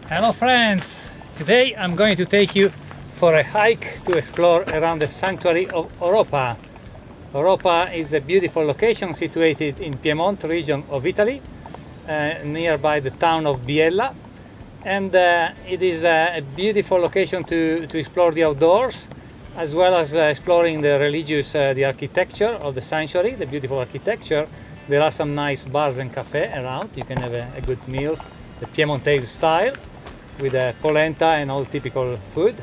Hello friends! Today I'm going to take you for a hike to explore around the sanctuary of Oropa. Oropa is a beautiful location situated in Piedmont region of Italy, nearby the town of Biella, and it is a beautiful location to explore the outdoors, as well as exploring the religious, the architecture of the sanctuary, the beautiful architecture. There are some nice bars and cafes around. You can have a good meal, the Piemontese style, with polenta and all typical food.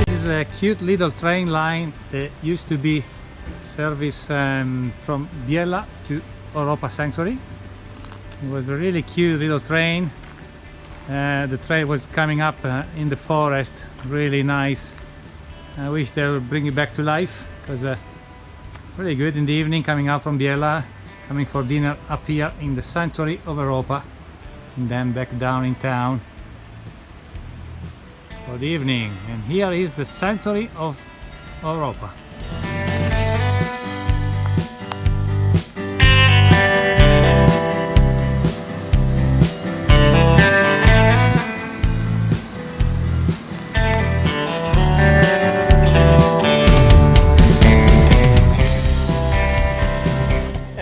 This is a cute little train line that used to be service from Biella to Oropa Sanctuary. It was a really cute little train. The train was coming up in the forest, really nice. I wish they would bring it back to life, because really good in the evening, coming out from Biella, coming for dinner up here in the sanctuary of Oropa, and then back down in town for the evening. And here is the sanctuary of Oropa.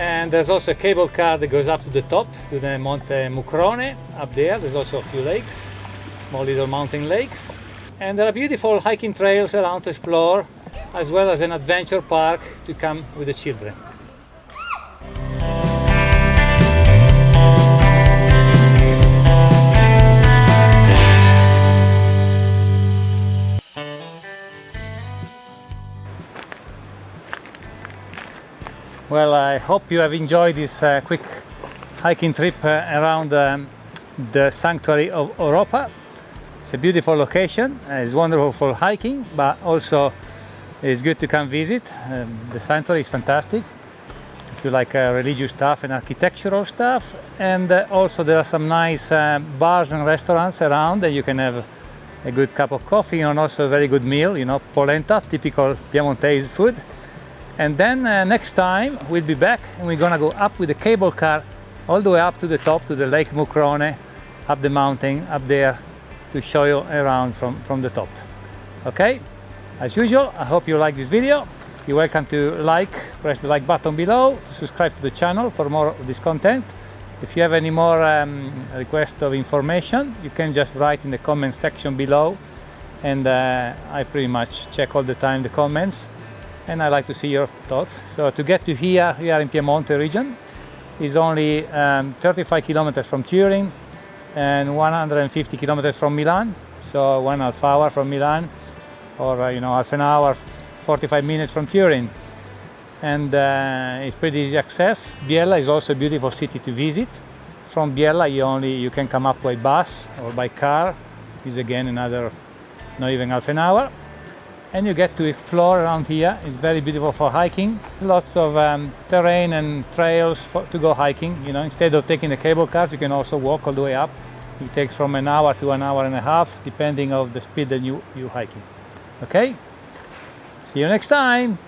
And there's also a cable car that goes up to the top, to the Monte Mucrone. Up there, there's also a few lakes, small little mountain lakes. And there are beautiful hiking trails around to explore, as well as an adventure park to come with the children. Well, I hope you have enjoyed this quick hiking trip around the sanctuary of Oropa. It's a beautiful location. It's wonderful for hiking, but also it's good to come visit. The sanctuary is fantastic if you like religious stuff and architectural stuff. And also there are some nice bars and restaurants around, and you can have a good cup of coffee and also a very good meal, you know, polenta, typical Piemontese food. And then next time we'll be back and we're gonna go up with the cable car all the way up to the top, to the Lake Mucrone, up the mountain, up there, to show you around from the top. Okay? As usual, I hope you like this video. You're welcome to press the like button below, to subscribe to the channel for more of this content. If you have any more requests of information, you can just write in the comment section below, and I pretty much check all the time the comments. And I like to see your thoughts. So to get to here in Piemonte region is only 35 kilometers from Turin and 150 kilometers from Milan. So 1.5 hours from Milan, or half an hour, 45 minutes from Turin. And it's pretty easy access. Biella is also a beautiful city to visit. From Biella you can come up by bus or by car. It's again another, not even half an hour. And you get to explore around here. It's very beautiful for hiking. Lots of terrain and trails to go hiking. You know, instead of taking the cable cars, you can also walk all the way up. It takes from an hour to an hour and a half, depending on the speed that you're hiking. Okay? See you next time.